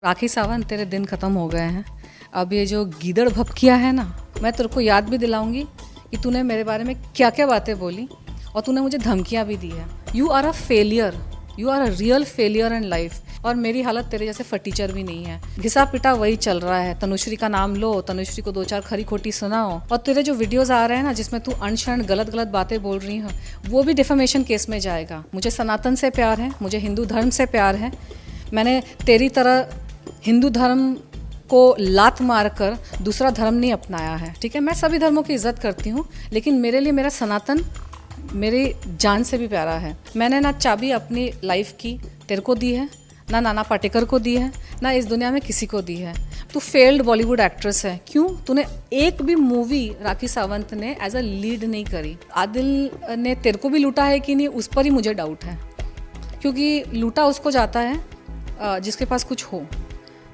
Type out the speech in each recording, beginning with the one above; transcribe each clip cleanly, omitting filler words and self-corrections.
राखी सावंत, तेरे दिन ख़त्म हो गए हैं। अब ये जो गीदड़ भपकिया है ना, मैं तेरे को याद भी दिलाऊंगी कि तूने मेरे बारे में क्या क्या बातें बोली और तूने मुझे धमकियाँ भी दी है। You are a failure, you are a real failure in life. और मेरी हालत तेरे जैसे फटीचर भी नहीं है। घिसा पिटा वही चल रहा है। तनुश्री का नाम लो, तनुश्री को दो चार खरी खोटी सुनाओ, और तेरे जो वीडियोस आ रहे हैं ना जिसमें तू अनशन गलत गलत बातें बोल रही है, वो भी डिफेमेशन केस में जाएगा। मुझे सनातन से प्यार है, मुझे हिंदू धर्म से प्यार है। मैंने तेरी तरह हिंदू धर्म को लात मारकर दूसरा धर्म नहीं अपनाया है, ठीक है। मैं सभी धर्मों की इज्जत करती हूँ, लेकिन मेरे लिए मेरा सनातन मेरी जान से भी प्यारा है। मैंने ना चाबी अपनी लाइफ की तेरे को दी है, ना नाना पाटेकर को दी है, ना इस दुनिया में किसी को दी है। तू फेल्ड बॉलीवुड एक्ट्रेस है। क्यों? तूने एक भी मूवी राखी सावंत ने एज अ लीड नहीं करी। आदिल ने तेरे को भी लूटा है कि नहीं, उस पर ही मुझे डाउट है, क्योंकि लूटा उसको जाता है जिसके पास कुछ हो।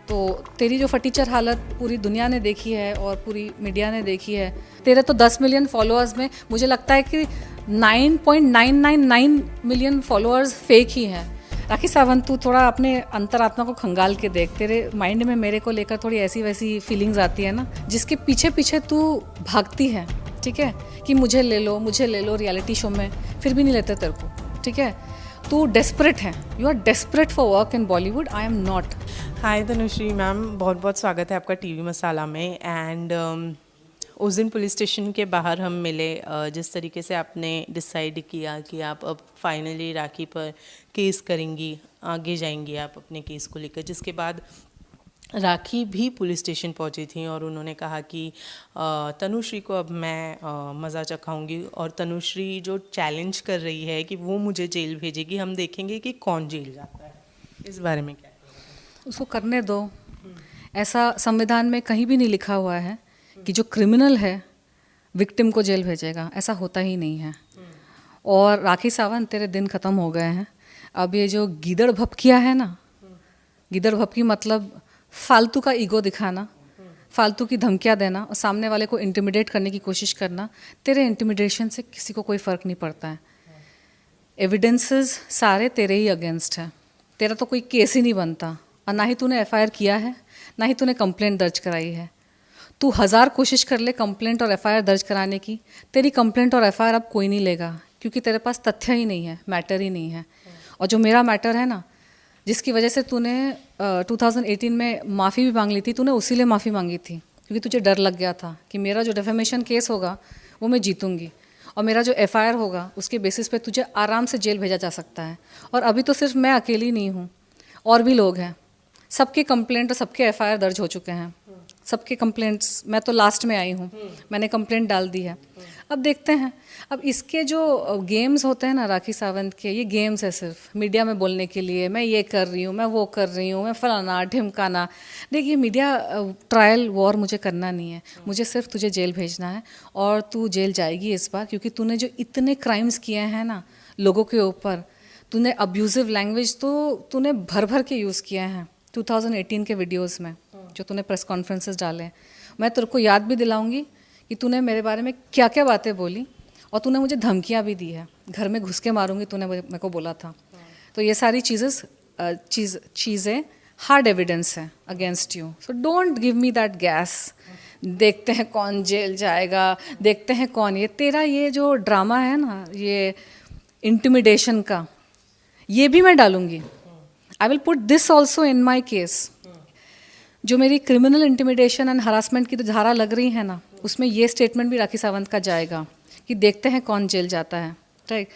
तो तेरी जो फटीचर हालत पूरी दुनिया ने देखी है और पूरी मीडिया ने देखी है। तेरे तो 10 मिलियन फॉलोअर्स में मुझे लगता है कि 9.999 मिलियन फॉलोअर्स फेक ही हैं। राखी सावंत, तू थोड़ा अपने अंतरात्मा को खंगाल के देख। तेरे माइंड में मेरे को लेकर थोड़ी ऐसी वैसी फीलिंग्स आती है ना, जिसके पीछे पीछे तू भागती है, ठीक है, कि मुझे ले लो मुझे ले लो रियलिटी शो में, फिर भी नहीं लेते तेरे को, ठीक है। तू डेस्परेट है, you are desperate for work in Bollywood. I am not. Hi Tanushree ma'am, बहुत बहुत स्वागत है आपका टीवी मसाला में। एंड उस दिन पुलिस स्टेशन के बाहर हम मिले। जिस तरीके से आपने डिसाइड किया कि आप अब फाइनली राखी पर केस करेंगी, आगे जाएंगी आप अपने केस को लेकर, जिसके बाद राखी भी पुलिस स्टेशन पहुंची थी और उन्होंने कहा कि तनुश्री को अब मैं मज़ा चखाऊंगी, और तनुश्री जो चैलेंज कर रही है कि वो मुझे जेल भेजेगी, हम देखेंगे कि कौन जेल जाता है। इस बारे में क्या? उसको करने दो। ऐसा संविधान में कहीं भी नहीं लिखा हुआ है कि जो क्रिमिनल है विक्टिम को जेल भेजेगा। ऐसा होता ही नहीं है। और राखी सावंत, तेरे दिन ख़त्म हो गए हैं। अब ये जो गीदड़ भपकिया है ना, गीदड़ भपकी मतलब फालतू का ईगो दिखाना, फालतू की धमकियाँ देना और सामने वाले को इंटिमिडेट करने की कोशिश करना, तेरे इंटिमिडेशन से किसी को कोई फ़र्क नहीं पड़ता है। एविडेंसेस सारे तेरे ही अगेंस्ट है। तेरा तो कोई केस ही नहीं बनता, और ना ही तूने एफआईआर किया है, ना ही तूने कंप्लेंट दर्ज कराई है। तू 1000 कोशिश कर ले कंप्लेंट और एफआईआर दर्ज कराने की, तेरी कंप्लेंट और एफआईआर अब कोई नहीं लेगा, क्योंकि तेरे पास तथ्य ही नहीं है, मैटर ही नहीं है। और जो मेरा मैटर है ना, जिसकी वजह से तूने 2018 में माफ़ी भी मांग ली थी, तूने उसी लिए माफ़ी मांगी थी क्योंकि तुझे डर लग गया था कि मेरा जो डिफेमेशन केस होगा वो मैं जीतूंगी, और मेरा जो एफआईआर होगा उसके बेसिस पे तुझे आराम से जेल भेजा जा सकता है। और अभी तो सिर्फ मैं अकेली नहीं हूँ, और भी लोग हैं। सबके कंप्लेंट और सबके एफआईआर दर्ज हो चुके हैं, सबके कंप्लेंट्स। मैं तो लास्ट में आई हूँ, मैंने कंप्लेंट डाल दी है। अब देखते हैं। अब इसके जो गेम्स होते हैं ना राखी सावंत के, ये गेम्स है सिर्फ मीडिया में बोलने के लिए। मैं ये कर रही हूँ, मैं वो कर रही हूँ, मैं फलाना ढिमकाना। देखिए, मीडिया ट्रायल वॉर मुझे करना नहीं है, मुझे सिर्फ तुझे जेल भेजना है। और तू जेल जाएगी इस बार, क्योंकि तूने जो इतने क्राइम्स किए हैं ना लोगों के ऊपर, तूने अब्यूजिव लैंग्वेज तो तूने भर भर के यूज़ किए हैं 2018 के वीडियोस में, जो तूने प्रेस कॉन्फ्रेंसेस डाले। मैं तेरे को याद भी दिलाऊंगी कि तूने मेरे बारे में क्या क्या बातें बोली, और तूने मुझे धमकियाँ भी दी है, घर में घुस के मारूंगी तूने मेरे को बोला था। तो ये सारी चीज़ें हार्ड एविडेंस है against you. So don't give me that gas. देखते हैं कौन जेल जाएगा, देखते हैं कौन। ये तेरा ये जो ड्रामा है ना, ये इंटिमिडेशन का, ये भी मैं डालूंगी। I will put this also in my case. जो मेरी क्रिमिनल इंटिमिडेशन एंड हरासमेंट की तो धारा लग रही है ना, उसमें ये स्टेटमेंट भी राखी सावंत का जाएगा कि देखते हैं कौन जेल जाता है, राइट।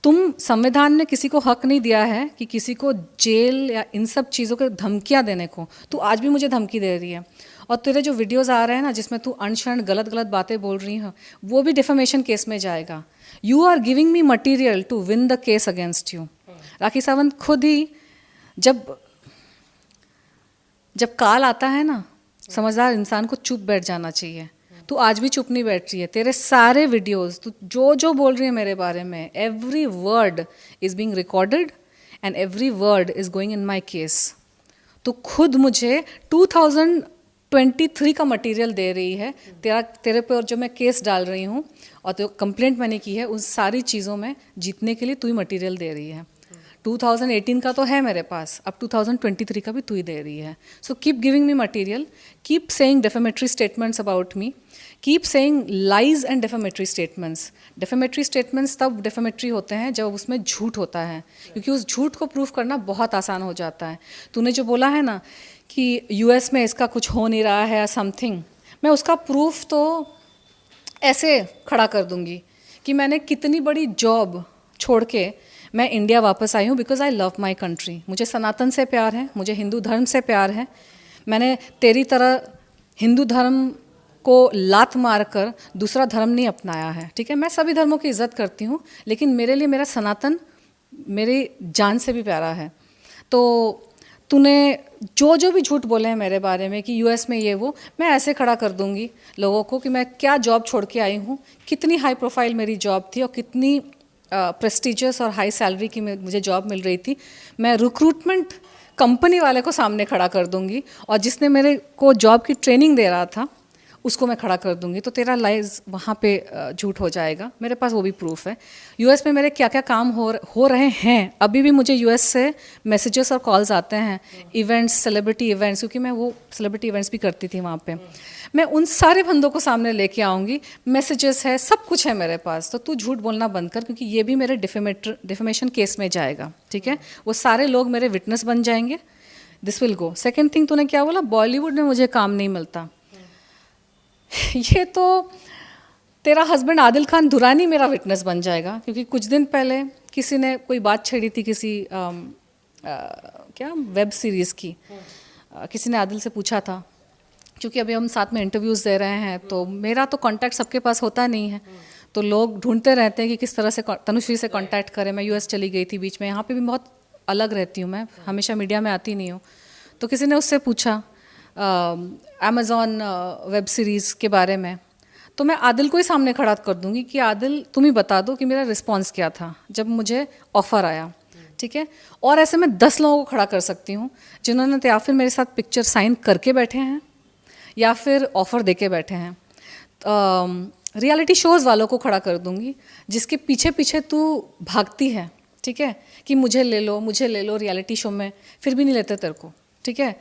तुम, संविधान ने किसी को हक नहीं दिया है कि किसी को जेल या इन सब चीज़ों को धमकियाँ देने को। तू आज भी मुझे धमकी दे रही है। और तेरे जो वीडियोज़ आ रहे हैं ना जिसमें तू अनशन गलत गलत बातें बोल रही है, वो भी डिफेमेशन केस में जाएगा। You are giving me material to win the case against you. Rakhi Sawant, खुद ही जब काल आता है ना, समझदार इंसान को चुप बैठ जाना चाहिए। तू आज भी चुप नहीं बैठ रही है। तेरे सारे वीडियोस, तू जो जो बोल रही है मेरे बारे में, every word is being recorded and every word is going in my case. तो खुद मुझे 2023 का मटेरियल दे रही है। तेरे पे और जो मैं केस डाल रही हूँ और जो कंप्लेंट मैंने की है, उन सारी चीज़ों में जीतने के लिए तू ही मटेरियल दे रही है। 2018 का तो है मेरे पास, अब 2023 का भी तू ही दे रही है. So keep giving me material, keep saying defamatory statements about me, keep saying lies and defamatory statements. Defamatory statements तब डेफेमेटरी होते हैं जब उसमें झूठ होता है, क्योंकि उस झूठ को प्रूफ करना बहुत आसान हो जाता है. तूने जो बोला है ना कि यूएस में इसका कुछ हो नहीं रहा है या समथिंग, मैं उसका प्रूफ तो ऐसे खड़ा कर दूंगी कि मैंने कितनी बड़ी जॉब छोड़ के मैं इंडिया वापस आई हूँ, because I love my country. मुझे सनातन से प्यार है, मुझे हिंदू धर्म से प्यार है. मैंने तेरी तरह हिंदू धर्म को लात मारकर दूसरा धर्म नहीं अपनाया है, ठीक है. मैं सभी धर्मों की इज्जत करती हूँ, लेकिन मेरे लिए मेरा सनातन मेरी जान से भी प्यारा है. तो तूने जो भी झूठ बोले हैं मेरे बारे में कि यूएस में ये वो, मैं ऐसे खड़ा कर दूंगी लोगों को कि मैं क्या जॉब छोड़ के आई हूँ, कितनी हाई प्रोफाइल मेरी जॉब थी और कितनी प्रेस्टिजियस और हाई सैलरी की मुझे जॉब मिल रही थी. मैं रिक्रूटमेंट कंपनी वाले को सामने खड़ा कर दूंगी, और जिसने मेरे को जॉब की ट्रेनिंग दे रहा था उसको मैं खड़ा कर दूंगी. तो तेरा लाइज वहाँ पे झूठ हो जाएगा. मेरे पास वो भी प्रूफ है. यूएस में मेरे क्या क्या काम हो रहे हैं, अभी भी मुझे यूएस से मैसेजेस और कॉल्स आते हैं, इवेंट्स, सेलिब्रिटी इवेंट्स, क्योंकि मैं वो सेलिब्रिटी इवेंट्स भी करती थी वहाँ पे. मैं उन सारे बंदों को सामने लेके आऊँगी, मैसेजेस है, सब कुछ है मेरे पास. तो तू झूठ बोलना बंद कर, क्योंकि ये भी मेरे डिफेमेशन केस में जाएगा, ठीक है. वो सारे लोग मेरे विटनेस बन जाएंगे. This will go. Second thing, तूने क्या बोला, बॉलीवुड में मुझे काम नहीं मिलता. ये तो तेरा हस्बैंड आदिल खान दुरानी मेरा विटनेस बन जाएगा, क्योंकि कुछ दिन पहले किसी ने कोई बात छेड़ी थी किसी क्या वेब सीरीज़ की. किसी ने आदिल से पूछा था, क्योंकि अभी हम साथ में इंटरव्यूज़ दे रहे हैं, तो मेरा तो कांटेक्ट सबके पास होता नहीं है, तो लोग ढूंढते रहते हैं कि किस तरह से तनुश्री से कांटेक्ट करें. मैं यूएस चली गई थी बीच में, यहाँ पे भी बहुत अलग रहती हूँ मैं, हमेशा मीडिया में आती नहीं हूँ. तो किसी ने उससे पूछा अमेज़ॉन वेब सीरीज़ के बारे में, तो मैं आदिल को ही सामने खड़ा कर दूंगी कि आदिल तुम ही बता दो कि मेरा रिस्पॉन्स क्या था जब मुझे ऑफ़र आया, ठीक है. और ऐसे मैं 10 लोगों को खड़ा कर सकती हूँ जिन्होंने या फिर मेरे साथ पिक्चर साइन करके बैठे हैं या फिर ऑफ़र दे के बैठे हैं. रियलिटी शोज़ वालों को खड़ा कर दूंगी जिसके पीछे पीछे तू भागती है, ठीक है, कि मुझे ले लो रियलिटी शो में, फिर भी नहीं लेते तेरे को, ठीक है.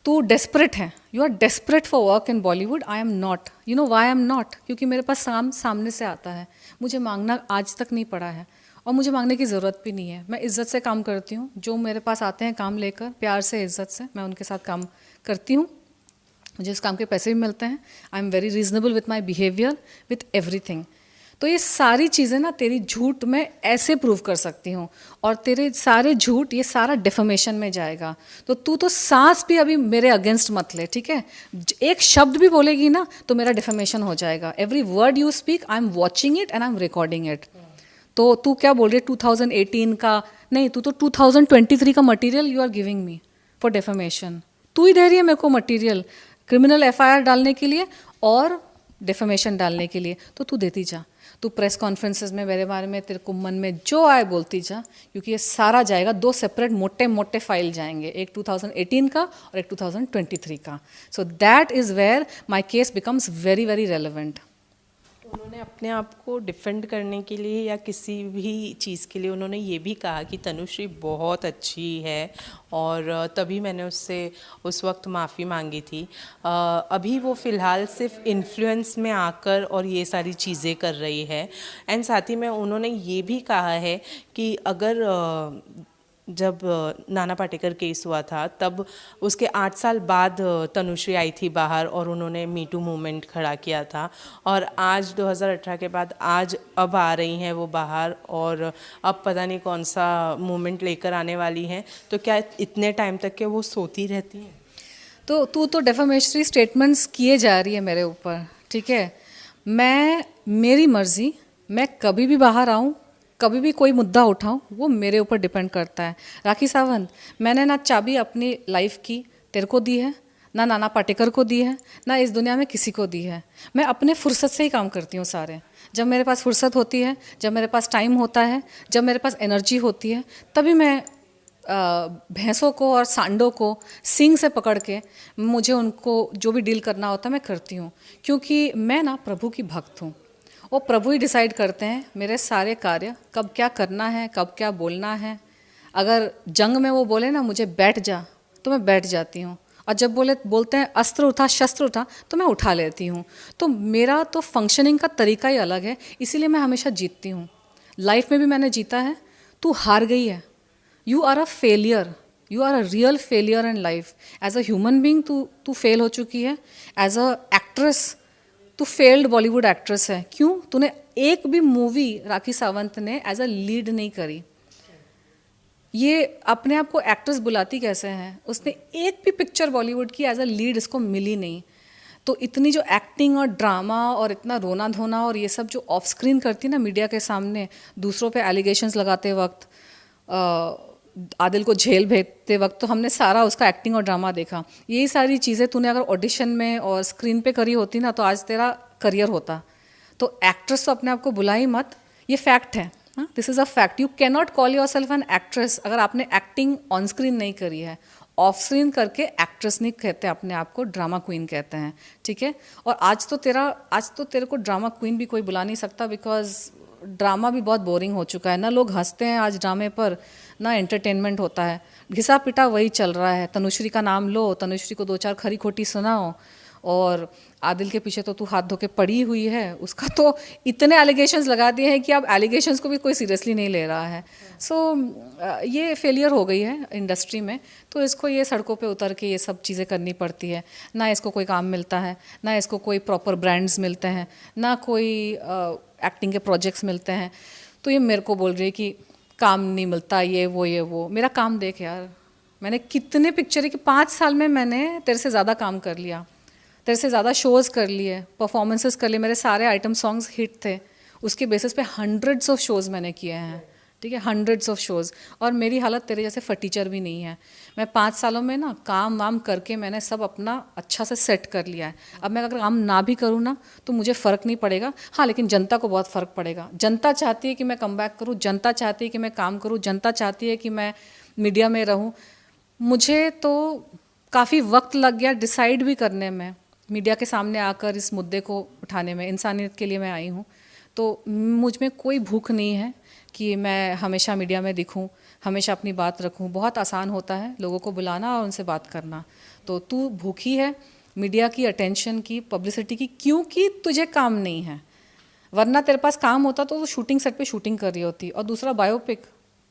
तू डेस्परेट है, you are desperate for work in Bollywood. I am not. You know why I am not, क्योंकि मेरे पास सामने से आता है. मुझे मांगना आज तक नहीं पड़ा है, और मुझे मांगने की ज़रूरत भी नहीं है. मैं इज़्ज़त से काम करती हूँ. जो मेरे पास आते हैं काम लेकर, प्यार से, इज़्ज़त से मैं उनके साथ काम करती हूँ. मुझे इस काम के पैसे भी मिलते हैं. I am very reasonable with my behaviour, with everything. तो ये सारी चीज़ें ना तेरी झूठ में ऐसे प्रूव कर सकती हूँ, और तेरे सारे झूठ ये सारा डिफेमेशन में जाएगा. तो तू तो सांस भी अभी मेरे अगेंस्ट मत ले, ठीक है. एक शब्द भी बोलेगी ना तो मेरा डिफेमेशन हो जाएगा. Every word you speak, I am watching it and I am recording it. तो तू क्या बोल रही है 2018 का नहीं, तू तो 2023 का material you are giving me for defamation. तू ही दे रही है मेरे को मटीरियल क्रिमिनल एफआईआर डालने के लिए और डिफेमेशन डालने के लिए. तो तू देती जा. तू प्रेस कॉन्फ्रेंसेस में मेरे बारे में, तेरे को मन में जो आए बोलती जा, क्योंकि ये सारा जाएगा. 2 सेपरेट मोटे मोटे फाइल जाएंगे, एक 2018 का और एक 2023 का. So that is where my case becomes very very relevant. उन्होंने अपने आप को डिफेंड करने के लिए या किसी भी चीज़ के लिए उन्होंने ये भी कहा कि तनुश्री बहुत अच्छी है, और तभी मैंने उससे उस वक्त माफ़ी मांगी थी. अभी वो फ़िलहाल सिर्फ इन्फ्लुएंस में आकर और ये सारी चीज़ें कर रही है. एंड साथ ही में उन्होंने ये भी कहा है कि अगर जब नाना पाटेकर केस हुआ था तब उसके 8 साल बाद तनुश्री आई थी बाहर और उन्होंने मी टू मूवमेंट खड़ा किया था, और आज 2018 के बाद आज अब आ रही हैं वो बाहर, और अब पता नहीं कौन सा मूवमेंट लेकर आने वाली हैं. तो क्या इतने टाइम तक के वो सोती रहती हैं? तो तू तो डेफेमेटरी स्टेटमेंट्स किए जा रही है मेरे ऊपर, ठीक है. मेरी मर्ज़ी, मैं कभी भी बाहर आऊँ, कभी भी कोई मुद्दा उठाऊं, वो मेरे ऊपर डिपेंड करता है. राखी सावंत, मैंने ना चाबी अपनी लाइफ की तेरे को दी है, ना नाना पाटेकर को दी है, ना इस दुनिया में किसी को दी है. मैं अपने फुर्सत से ही काम करती हूँ सारे. जब मेरे पास फुर्सत होती है, जब मेरे पास टाइम होता है, जब मेरे पास एनर्जी होती है, तभी मैं भैंसों को और सांडों को सींग से पकड़ के मुझे उनको जो भी डील करना होता है मैं करती हूँ. क्योंकि मैं ना प्रभु की भक्त हूँ. वो प्रभु ही डिसाइड करते हैं मेरे सारे कार्य, कब क्या करना है, कब क्या बोलना है. अगर जंग में वो बोले ना मुझे बैठ जा, तो मैं बैठ जाती हूँ, और जब बोलते हैं अस्त्र उठा, शस्त्र उठा, तो मैं उठा लेती हूँ। तो मेरा तो फंक्शनिंग का तरीका ही अलग है, इसीलिए मैं हमेशा जीतती हूँ। लाइफ में भी मैंने जीता है। तू हार गई है, you are a failure, you are a real failure in life. As a human being तू फेल हो चुकी है। एज अ एक्ट्रेस तू फेल्ड बॉलीवुड एक्ट्रेस है। क्यों? तूने एक भी मूवी राखी सावंत ने एज अ लीड नहीं करी। ये अपने आप को एक्ट्रेस बुलाती कैसे हैं? उसने एक भी पिक्चर बॉलीवुड की एज अ लीड इसको मिली नहीं। तो इतनी जो एक्टिंग और ड्रामा और इतना रोना धोना और ये सब जो ऑफ स्क्रीन करती ना मीडिया के सामने, दूसरों पे एलिगेशंस लगाते वक्त, आदिल को जेल भेजते वक्त, तो हमने सारा उसका एक्टिंग और ड्रामा देखा। यही सारी चीज़ें तूने अगर ऑडिशन में और स्क्रीन पे करी होती ना, तो आज तेरा करियर होता। तो एक्ट्रेस तो अपने आप को बुला ही मत, ये फैक्ट है। This is a fact. You can not call your self an actress अगर आपने एक्टिंग ऑन स्क्रीन नहीं करी है। ऑफ स्क्रीन करके एक्ट्रेस नहीं कहते अपने आप को, ड्रामा क्वीन कहते हैं, ठीक है। और आज तो तेरे को ड्रामा क्वीन भी कोई बुला नहीं सकता, बिकॉज ड्रामा भी बहुत बोरिंग हो चुका है ना। लोग हंसते हैं आज ड्रामे पर, ना एंटरटेनमेंट होता है, घिसा पिटा वही चल रहा है। तनुश्री का नाम लो, तनुश्री को दो चार खरी खोटी सुनाओ, और आदिल के पीछे तो तू हाथ धो के पड़ी हुई है। उसका तो इतने एलिगेशंस लगा दिए हैं कि अब एलिगेशंस को भी कोई सीरियसली नहीं ले रहा है। सो ये फेलियर हो गई है इंडस्ट्री में, तो इसको ये सड़कों पे उतर के ये सब चीज़ें करनी पड़ती है। ना इसको कोई काम मिलता है, ना इसको कोई प्रॉपर ब्रांड्स मिलते हैं, ना कोई एक्टिंग के प्रोजेक्ट्स मिलते हैं। तो ये मेरे को बोल रही है कि काम नहीं मिलता, ये वो। मेरा काम देख यार, मैंने कितने पिक्चर कि 5 साल में मैंने तेरे से ज़्यादा काम कर लिया, तेरे से ज़्यादा शोज़ कर लिए, परफॉर्मेंसेस कर लिए, मेरे सारे आइटम सॉन्ग्स हिट थे। उसके बेसिस पे हंड्रेड्स ऑफ शोज़ मैंने किए हैं, ठीक है, हंड्रेड्स ऑफ शोज़। और मेरी हालत तेरे जैसे फटीचर भी नहीं है। मैं 5 सालों में ना काम वाम करके मैंने सब अपना अच्छा से सेट कर लिया है। अब मैं अगर काम ना भी करूँ ना, तो मुझे फ़र्क नहीं पड़ेगा। हाँ, लेकिन जनता को बहुत फ़र्क पड़ेगा। जनता चाहती है कि मैं कम बैक करूँ, जनता चाहती है कि मैं काम करूँ, जनता चाहती है कि मैं मीडिया में रहूँ। मुझे तो काफ़ी वक्त लग गया डिसाइड भी करने में, मीडिया के सामने आकर इस मुद्दे को उठाने में। इंसानियत के लिए मैं आई हूँ, तो मुझ में कोई भूख नहीं है कि मैं हमेशा मीडिया में दिखूं, हमेशा अपनी बात रखूं। बहुत आसान होता है लोगों को बुलाना और उनसे बात करना। तो तू भूखी है मीडिया की अटेंशन की, पब्लिसिटी की, क्योंकि तुझे काम नहीं है। वरना तेरे पास काम होता तो शूटिंग सेट पे शूटिंग कर रही होती। और दूसरा बायोपिक,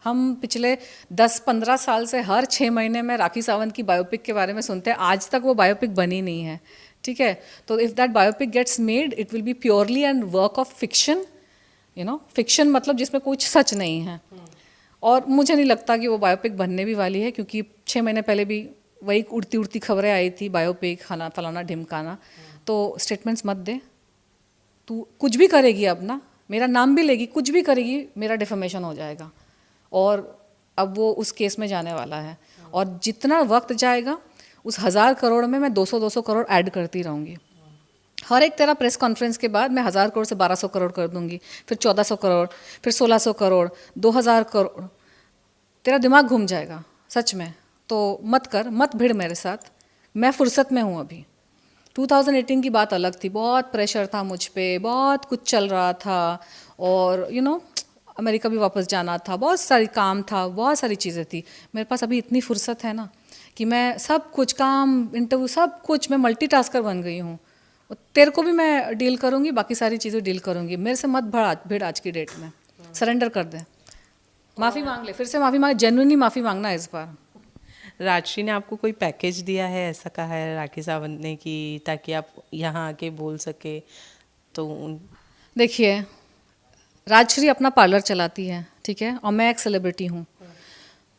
हम पिछले 10-15 साल से हर 6 महीने में राखी सावंत की बायोपिक के बारे में सुनते हैं। आज तक वो बायोपिक बनी नहीं है, ठीक है। तो if that biopic gets made, it will be purely and work of fiction, you know, fiction मतलब जिसमें कुछ सच नहीं है। और मुझे नहीं लगता कि वो बायोपिक बनने भी वाली है, क्योंकि 6 महीने पहले भी वही उड़ती उड़ती खबरें आई थी, बायोपिक खाना फलाना ढिमकाना। तो स्टेटमेंट्स मत दे। तू कुछ भी करेगी अब ना, मेरा नाम भी लेगी, कुछ भी करेगी, मेरा डिफेमेशन हो जाएगा। और अब वो उस केस में जाने वाला है। और जितना वक्त जाएगा, उस 1000 करोड़ में मैं 200-200 करोड़ ऐड करती रहूँगी। हर एक तेरा प्रेस कॉन्फ्रेंस के बाद मैं 1000 करोड़ से 1200 करोड़ कर दूंगी, फिर 1400 करोड़, फिर 1600 करोड़, 2000 करोड़। तेरा दिमाग घूम जाएगा सच में। तो मत कर, मत भिड़ मेरे साथ। मैं फुर्सत में हूँ अभी। 2018 की बात अलग थी, बहुत प्रेशर था मुझ पे, बहुत कुछ चल रहा था, और यू नो अमेरिका भी वापस जाना था, बहुत सारी काम था, बहुत सारी चीज़ें थी। मेरे पास अभी इतनी फुर्सत है ना कि मैं सब कुछ, काम, इंटरव्यू, सब कुछ, मैं मल्टीटास्कर बन गई हूँ। तेरे को भी मैं डील करूँगी, बाकी सारी चीज़ें डील करूँगी। मेरे से मत भिड़ आज की डेट में। सरेंडर कर दे, माफ़ी मांग ले, फिर से माफ़ी मांग, जेन्युइनली माफ़ी मांगना इस बार। राजश्री ने आपको कोई पैकेज दिया है, ऐसा कहा है राखी सावंत ने कि ताकि आप यहाँ आके बोल सके? तो देखिए, राजश्री अपना पार्लर चलाती है, ठीक है, और मैं एक सेलिब्रिटी हूँ।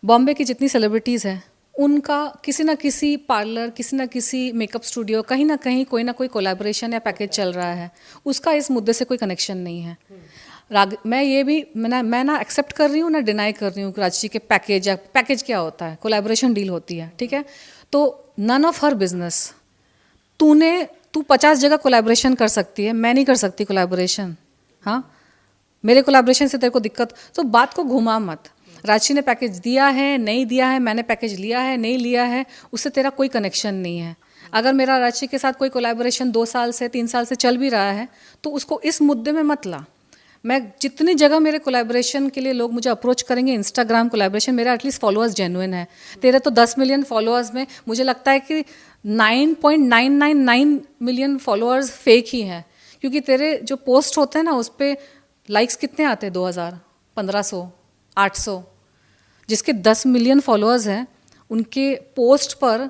बॉम्बे की जितनी सेलिब्रिटीज़ हैं, उनका किसी ना किसी पार्लर, किसी ना किसी मेकअप स्टूडियो, कहीं ना कहीं कोई ना कोई कोलैबोरेशन या पैकेज चल रहा है। उसका इस मुद्दे से कोई कनेक्शन नहीं है। मैं ये भी मैं ना एक्सेप्ट कर रही हूँ, ना डिनाई कर रही हूँ कि राजश्री के पैकेज, या पैकेज क्या होता है, कोलैबोरेशन डील होती है, ठीक है। तो नन ऑफ हर बिजनेस। तू 50 जगह कोलैबोरेशन कर सकती है, मैं नहीं कर सकती कोलैबोरेशन। हाँ, मेरे कोलैबोरेशन से तेरे को दिक्कत, तो बात को घुमा मत। राजश्री ने पैकेज दिया है, नहीं दिया है, मैंने पैकेज लिया है, नहीं लिया है, उससे तेरा कोई कनेक्शन नहीं है। अगर मेरा राजश्री के साथ कोई कोलैबोरेशन 2 साल से 3 साल से चल भी रहा है, तो उसको इस मुद्दे में मत ला। मैं जितनी जगह मेरे कोलैबोरेशन के लिए लोग मुझे अप्रोच करेंगे, इंस्टाग्राम कोलैबोरेशन, मेरा एटलीस्ट फॉलोअर्स जेन्युइन है। तेरे तो 10 मिलियन फॉलोअर्स में मुझे लगता है कि 9.999 मिलियन फॉलोअर्स फेक ही हैं, क्योंकि तेरे जो पोस्ट होते हैं ना उस पर लाइक्स कितने आते हैं, 2000, 1500, 800। जिसके 10 मिलियन फॉलोअर्स हैं उनके पोस्ट पर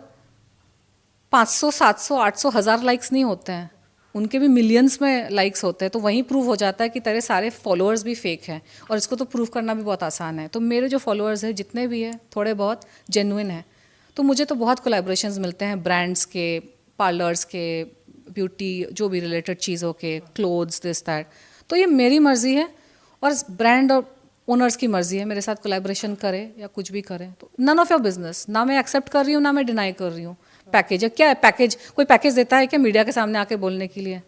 500, 700, 800, 1000 लाइक्स नहीं होते हैं, उनके भी मिलियंस में लाइक्स होते हैं। तो वहीं प्रूव हो जाता है कि तेरे सारे फॉलोअर्स भी फेक हैं, और इसको तो प्रूव करना भी बहुत आसान है। तो मेरे जो फॉलोअर्स हैं जितने भी हैं थोड़े बहुत जेन्युइन हैं। तो मुझे तो बहुत कोलैबोरेशंस मिलते हैं, ब्रांड्स के, पार्लर्स के, ब्यूटी जो भी रिलेटेड चीज़ों के, क्लोथ्स, दिस दैट। तो ये मेरी मर्ज़ी है और ब्रांड और ओनर्स की मर्ज़ी है मेरे साथ कोलैबोरेशन करे या कुछ भी करे। तो नन ऑफ योर बिजनेस, ना मैं एक्सेप्ट कर रही हूँ ना मैं डिनाई कर रही हूँ। पैकेज है क्या है, पैकेज कोई पैकेज देता है क्या मीडिया के सामने आके बोलने के लिए?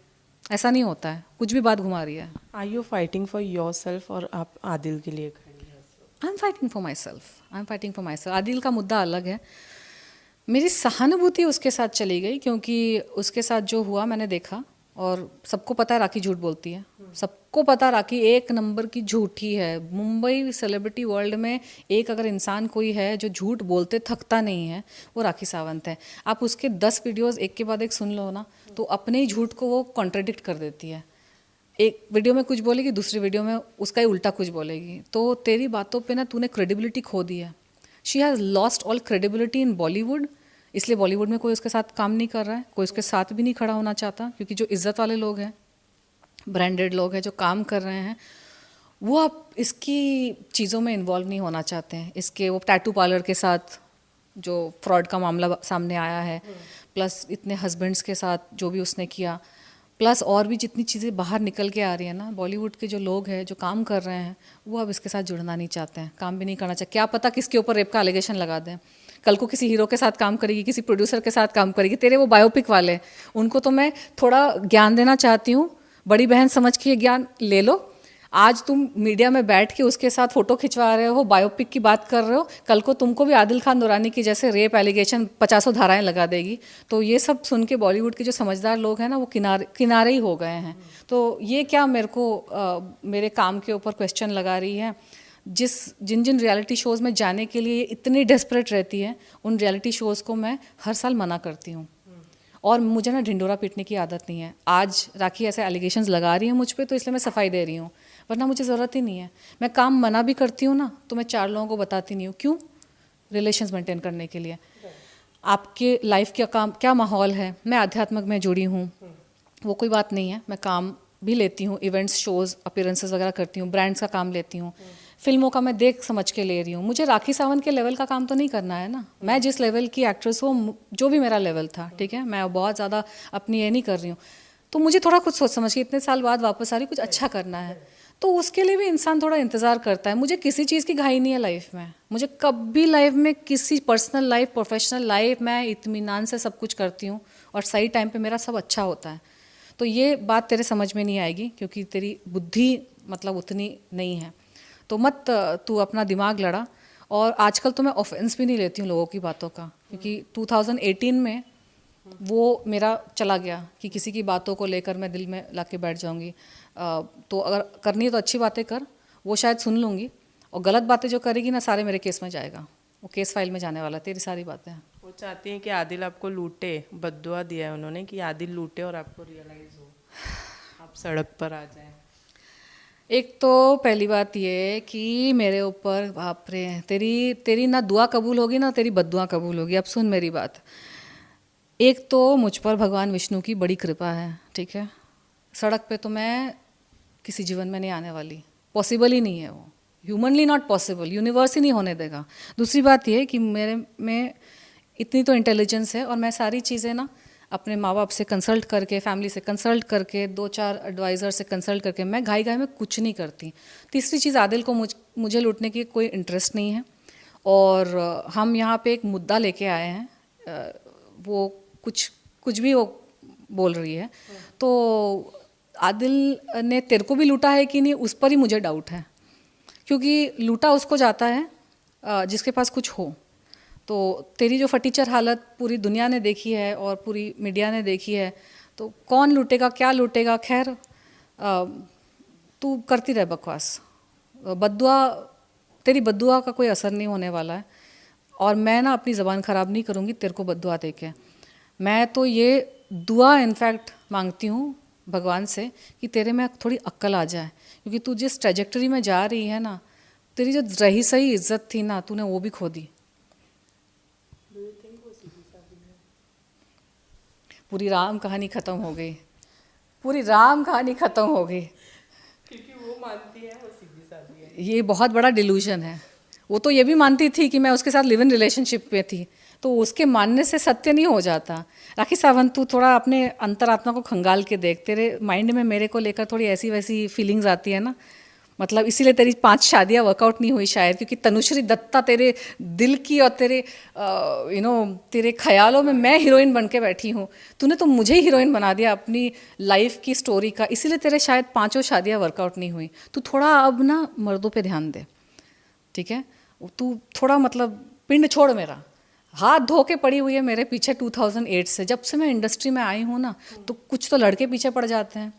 ऐसा नहीं होता है, कुछ भी बात घुमा रही है। Are you fighting for yourself और आप आदिल के लिए खड़ी हैं? I am fighting for myself, I am fighting for myself. Adil का मुद्दा अलग है, मेरी सहानुभूति उसके साथ चली गई, क्योंकि उसके साथ जो हुआ मैंने देखा, और सबको पता है राखी झूठ बोलती है, सबको पता राखी एक नंबर की झूठी है। मुंबई सेलिब्रिटी वर्ल्ड में एक अगर इंसान कोई है जो झूठ बोलते थकता नहीं है, वो राखी सावंत है। आप उसके 10 वीडियोस एक के बाद एक सुन लो ना, तो अपने ही झूठ को वो कॉन्ट्रडिक्ट कर देती है। एक वीडियो में कुछ बोलेगी, दूसरी वीडियो में उसका ही उल्टा कुछ बोलेगी। तो तेरी बातों पे ना तूने क्रेडिबिलिटी खो दी है। She has lost all credibility in Bollywood, इसलिए बॉलीवुड में कोई उसके साथ काम नहीं कर रहा है, कोई उसके साथ भी नहीं खड़ा होना चाहता, क्योंकि जो इज्जत वाले लोग हैं, ब्रांडेड लोग हैं जो काम कर रहे हैं, वो अब इसकी चीज़ों में इन्वॉल्व नहीं होना चाहते हैं। इसके वो टैटू पार्लर के साथ जो फ्रॉड का मामला सामने आया है, प्लस इतने हस्बैंड्स के साथ जो भी उसने किया, प्लस और भी जितनी चीज़ें बाहर निकल के आ रही हैं ना, बॉलीवुड के जो लोग हैं जो काम कर रहे हैं वो अब इसके साथ जुड़ना नहीं चाहते हैं, काम भी नहीं करना चाहते। क्या पता किसके ऊपर रेप का एलिगेशन लगा दें, कल को किसी हीरो के साथ काम करेगी, किसी प्रोड्यूसर के साथ काम करेगी। तेरे वो बायोपिक वाले, उनको तो मैं थोड़ा ज्ञान देना चाहती हूँ, बड़ी बहन समझ के ये ज्ञान ले लो। आज तुम मीडिया में बैठ के उसके साथ फोटो खिंचवा रहे हो, बायोपिक की बात कर रहे हो, कल को तुमको भी आदिल खान दुरानी की जैसे रेप एलिगेशन 50 धाराएं लगा देगी। तो ये सब सुन के बॉलीवुड के जो समझदार लोग हैं ना, वो किनारे ही हो गए हैं। तो ये क्या मेरे को मेरे काम के ऊपर क्वेश्चन लगा रही है। जिन जिन रियलिटी शोज़ में जाने के लिए इतनी डेस्परेट रहती है, उन रियलिटी शोज़ को मैं हर साल मना करती हूँ। और मुझे ना ढिंडोरा पीटने की आदत नहीं है। आज राखी ऐसे एलिगेशंस लगा रही है मुझ पे, तो इसलिए मैं सफाई दे रही हूँ, वरना मुझे ज़रूरत ही नहीं है। मैं काम मना भी करती हूँ ना, तो मैं 4 लोगों को बताती नहीं हूँ। क्यों? रिलेशंस मेंटेन करने के लिए। आपके लाइफ का काम क्या माहौल है, मैं आध्यात्मिक में जुड़ी हूँ, वो कोई बात नहीं है। मैं काम भी लेती हूँ, इवेंट्स, शोज़, अपीयरेंसेस वगैरह करती हूँ, ब्रांड्स का काम लेती हूँ, फिल्मों का मैं देख समझ के ले रही हूँ। मुझे राखी सावंत के लेवल का काम तो नहीं करना है ना। मैं जिस लेवल की एक्ट्रेस हूँ, जो भी मेरा लेवल था, ठीक है, मैं बहुत ज़्यादा अपनी ये नहीं कर रही हूँ। तो मुझे थोड़ा कुछ सोच समझ के इतने साल बाद वापस आ रही, कुछ अच्छा करना है, तो उसके लिए भी इंसान थोड़ा इंतज़ार करता है। मुझे किसी चीज़ की घाई नहीं है लाइफ में। मुझे कभी लाइफ में किसी पर्सनल लाइफ, प्रोफेशनल लाइफ, मैं इत्मीनान से सब कुछ करती हूँ और सही टाइम पे मेरा सब अच्छा होता है। तो ये बात तेरे समझ में नहीं आएगी, क्योंकि तेरी बुद्धि मतलब उतनी नहीं है। तो मत तू अपना दिमाग लड़ा। और आजकल तो मैं ऑफेंस भी नहीं लेती हूँ लोगों की बातों का, क्योंकि 2018 में वो मेरा चला गया कि किसी की बातों को लेकर मैं दिल में लाके बैठ जाऊंगी। तो अगर करनी है तो अच्छी बातें कर, वो शायद सुन लूँगी, और गलत बातें जो करेगी ना, सारे मेरे केस में जाएगा, वो केस फाइल में जाने वाला है तेरी सारी बातें। वो चाहती हैं कि आदिल आपको लूटे, बद्दुआ दिया है उन्होंने कि आदिल लूटे और आपको रियलाइज हो, आप सड़क पर आ जाएं। एक तो पहली बात ये कि मेरे ऊपर, बाप रे, तेरी ना दुआ कबूल होगी ना तेरी बद्दुआ कबूल होगी। अब सुन मेरी बात। एक तो मुझ पर भगवान विष्णु की बड़ी कृपा है, ठीक है। सड़क पे तो मैं किसी जीवन में नहीं आने वाली, पॉसिबल ही नहीं है वो, ह्यूमनली नॉट पॉसिबल, यूनिवर्स ही नहीं होने देगा। दूसरी बात ये कि मेरे में इतनी तो इंटेलिजेंस है, और मैं सारी चीज़ें ना अपने माँ बाप से कंसल्ट करके, फैमिली से कंसल्ट करके, 2-4 एडवाइज़र से कंसल्ट करके, मैं घाई में कुछ नहीं करती। तीसरी चीज़, आदिल को मुझे लूटने की कोई इंटरेस्ट नहीं है। और हम यहाँ पे एक मुद्दा लेके आए हैं, वो कुछ भी वो बोल रही है, तो आदिल ने तेरे को भी लूटा है कि नहीं, उस पर ही मुझे डाउट है। क्योंकि लूटा उसको जाता है जिसके पास कुछ हो। तो तेरी जो फटीचर हालत पूरी दुनिया ने देखी है और पूरी मीडिया ने देखी है, तो कौन लूटेगा, क्या लूटेगा, खैर तू करती रह बकवास, बद्दुआ, तेरी बद्दुआ का कोई असर नहीं होने वाला है। और मैं ना अपनी ज़बान ख़राब नहीं करूँगी तेरे को बद्दुआ दे के। मैं तो ये दुआ इनफैक्ट मांगती हूँ भगवान से कि तेरे में थोड़ी अक्ल आ जाए, क्योंकि तू जिस ट्रेजेक्टरी में जा रही है ना, तेरी जो रही सही इज्जत थी ना, तूने वो भी खो दी। पूरी राम कहानी ख़त्म हो गई, पूरी राम कहानी ख़त्म हो गई। क्योंकि वो मानती है वो सीधी सादी है। ये बहुत बड़ा डिल्यूजन है। वो तो ये भी मानती थी कि मैं उसके साथ लिव इन रिलेशनशिप में थी, तो उसके मानने से सत्य नहीं हो जाता। राखी सावंत, तू थोड़ा अपने अंतरात्मा को खंगाल के देख, तेरे माइंड में मेरे को लेकर थोड़ी ऐसी वैसी फीलिंग्स आती है ना, मतलब इसीलिए तेरी 5 शादियां वर्कआउट नहीं हुई शायद, क्योंकि तनुश्री दत्ता तेरे दिल की और तेरे तेरे ख्यालों में मैं हीरोइन बन के बैठी हूँ। तूने तो मुझे ही हीरोइन बना दिया अपनी लाइफ की स्टोरी का, इसीलिए तेरे शायद 5 शादियां वर्कआउट नहीं हुई। तू थोड़ा अब ना मर्दों पे ध्यान दे, ठीक है? तू थोड़ा मतलब पिंड छोड़ मेरा, हाथ धो के पड़ी हुई है मेरे पीछे 2008 से। जब से मैं इंडस्ट्री में आई हूँ ना, तो कुछ तो लड़के पीछे पड़ जाते हैं,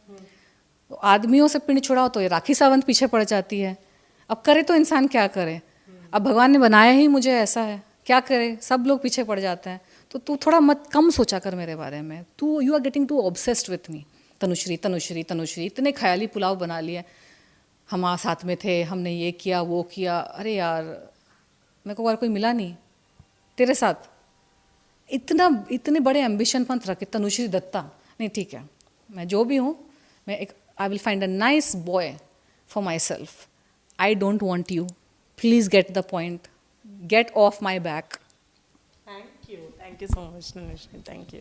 तो आदमियों से पिंड छुड़ाओ तो ये राखी सावंत पीछे पड़ जाती है। अब करे तो इंसान क्या करे, अब भगवान ने बनाया ही मुझे ऐसा है, क्या करे, सब लोग पीछे पड़ जाते हैं। तो तू थोड़ा मत कम सोचा कर मेरे बारे में। तू you are getting too obsessed with me. Tanushree Tanushree Tanushree, इतने ख्याली पुलाव बना लिए, हम साथ में थे, हमने ये किया वो किया। अरे यार, मेरे को और कोई मिला नहीं तेरे साथ। इतने बड़े एम्बिशन मत रखे तनुश्री दत्ता। नहीं ठीक है, मैं जो भी हूँ, मैं एक I will find a nice boy for myself. I don't want you, please get the point, get off my back. Thank you so much Tanushree, thank you.